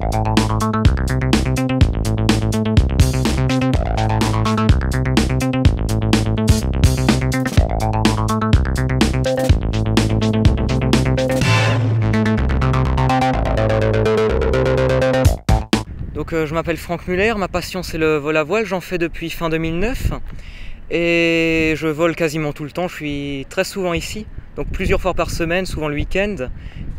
Donc je m'appelle Franck Muller, ma passion c'est le vol à voile, j'en fais depuis fin 2009 et je vole quasiment tout le temps, je suis très souvent ici, donc plusieurs fois par semaine, souvent le week-end.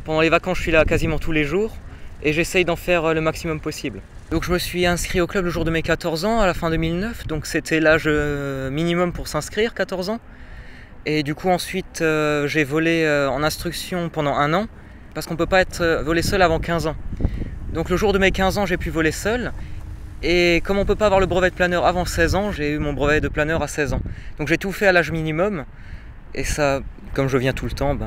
Pendant les vacances je suis là quasiment tous les jours et j'essaye d'en faire le maximum possible. Donc je me suis inscrit au club le jour de mes 14 ans, à la fin 2009, donc c'était l'âge minimum pour s'inscrire, 14 ans. Et du coup ensuite j'ai volé en instruction pendant 1 an, parce qu'on ne peut pas être volé seul avant 15 ans. Donc le jour de mes 15 ans, j'ai pu voler seul. Et comme on ne peut pas avoir le brevet de planeur avant 16 ans, j'ai eu mon brevet de planeur à 16 ans. Donc j'ai tout fait à l'âge minimum. Et ça, comme je viens tout le temps,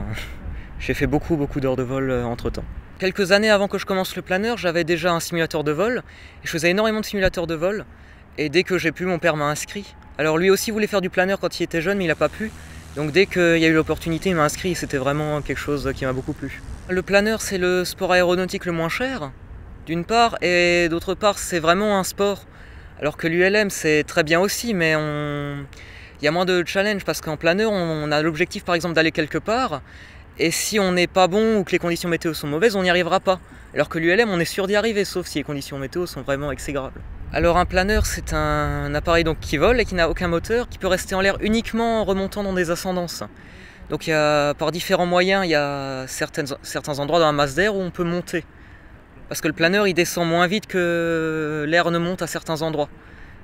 j'ai fait beaucoup d'heures de vol entre temps. Quelques années avant que je commence le planeur, j'avais déjà un simulateur de vol. Et je faisais énormément de simulateurs de vol. Et dès que j'ai pu, mon père m'a inscrit. Alors lui aussi voulait faire du planeur quand il était jeune, mais il n'a pas pu. Donc dès qu'il y a eu l'opportunité, il m'a inscrit et c'était vraiment quelque chose qui m'a beaucoup plu. Le planeur, c'est le sport aéronautique le moins cher, d'une part, et d'autre part, c'est vraiment un sport. Alors que l'ULM, c'est très bien aussi, mais il y a moins de challenge parce qu'en planeur, on a l'objectif par exemple d'aller quelque part, et si on n'est pas bon ou que les conditions météo sont mauvaises, on n'y arrivera pas. Alors que l'ULM, on est sûr d'y arriver, sauf si les conditions météo sont vraiment exécrables. Alors un planeur, c'est un appareil donc qui vole et qui n'a aucun moteur, qui peut rester en l'air uniquement en remontant dans des ascendances. Donc par différents moyens, il y a certains endroits dans la masse d'air où on peut monter. Parce que le planeur, il descend moins vite que l'air ne monte à certains endroits.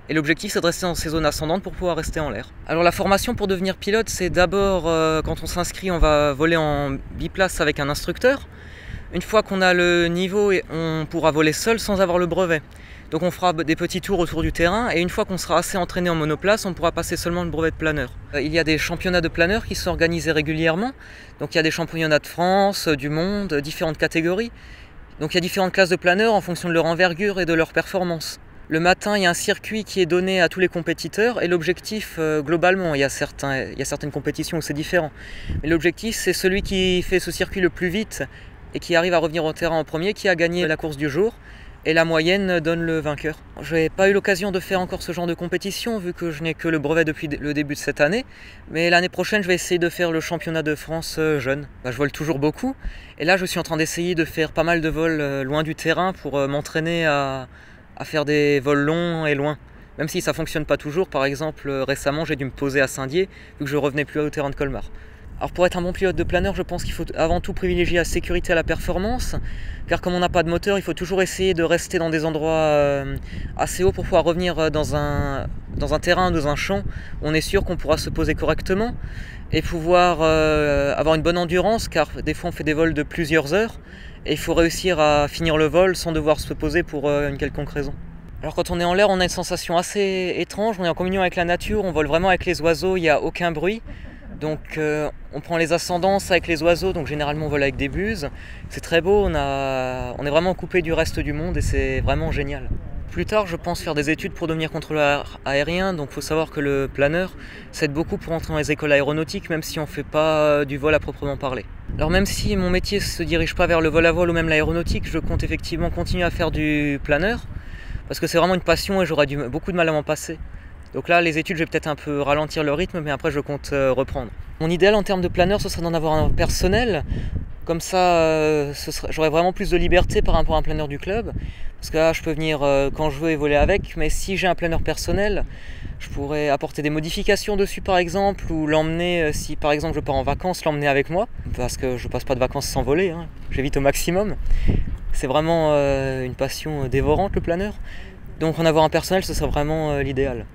Et l'objectif, c'est de rester dans ces zones ascendantes pour pouvoir rester en l'air. Alors la formation pour devenir pilote, c'est d'abord, quand on s'inscrit, on va voler en biplace avec un instructeur. Une fois qu'on a le niveau, on pourra voler seul sans avoir le brevet. Donc on fera des petits tours autour du terrain et une fois qu'on sera assez entraîné en monoplace, on pourra passer seulement le brevet de planeur. Il y a des championnats de planeurs qui sont organisés régulièrement. Donc il y a des championnats de France, du monde, différentes catégories. Donc il y a différentes classes de planeurs en fonction de leur envergure et de leur performance. Le matin, il y a un circuit qui est donné à tous les compétiteurs et l'objectif, globalement, il y a certaines compétitions où c'est différent. Mais l'objectif, c'est celui qui fait ce circuit le plus vite et qui arrive à revenir au terrain en premier, qui a gagné la course du jour. Et la moyenne donne le vainqueur. Je n'ai pas eu l'occasion de faire encore ce genre de compétition vu que je n'ai que le brevet depuis le début de cette année. Mais l'année prochaine, je vais essayer de faire le championnat de France jeune. Je vole toujours beaucoup. Et là, je suis en train d'essayer de faire pas mal de vols loin du terrain pour m'entraîner à faire des vols longs et loin. Même si ça ne fonctionne pas toujours. Par exemple, récemment, j'ai dû me poser à Saint-Dié vu que je revenais plus au terrain de Colmar. Alors pour être un bon pilote de planeur, je pense qu'il faut avant tout privilégier la sécurité à la performance, car comme on n'a pas de moteur, il faut toujours essayer de rester dans des endroits assez hauts pour pouvoir revenir dans un terrain, dans un champ, où on est sûr qu'on pourra se poser correctement et pouvoir avoir une bonne endurance, car des fois on fait des vols de plusieurs heures et il faut réussir à finir le vol sans devoir se poser pour une quelconque raison. Alors quand on est en l'air, on a une sensation assez étrange, on est en communion avec la nature, on vole vraiment avec les oiseaux, il n'y a aucun bruit. Donc on prend les ascendances avec les oiseaux, donc généralement on vole avec des buses. C'est très beau, on est vraiment coupé du reste du monde et c'est vraiment génial. Plus tard, je pense faire des études pour devenir contrôleur aérien, donc il faut savoir que le planeur, ça aide beaucoup pour entrer dans les écoles aéronautiques, même si on ne fait pas du vol à proprement parler. Alors même si mon métier ne se dirige pas vers le vol à voile ou même l'aéronautique, je compte effectivement continuer à faire du planeur, parce que c'est vraiment une passion et j'aurai beaucoup de mal à m'en passer. Donc là, les études, je vais peut-être un peu ralentir le rythme, mais après, je compte reprendre. Mon idéal en termes de planeur, ce serait d'en avoir un personnel. Comme ça, j'aurais vraiment plus de liberté par rapport à un planeur du club. Parce que là, je peux venir quand je veux et voler avec. Mais si j'ai un planeur personnel, je pourrais apporter des modifications dessus, par exemple. Ou l'emmener, si par exemple je pars en vacances, l'emmener avec moi. Parce que je passe pas de vacances sans voler, hein. J'évite au maximum. C'est vraiment une passion dévorante, le planeur. Donc en avoir un personnel, ce serait vraiment l'idéal.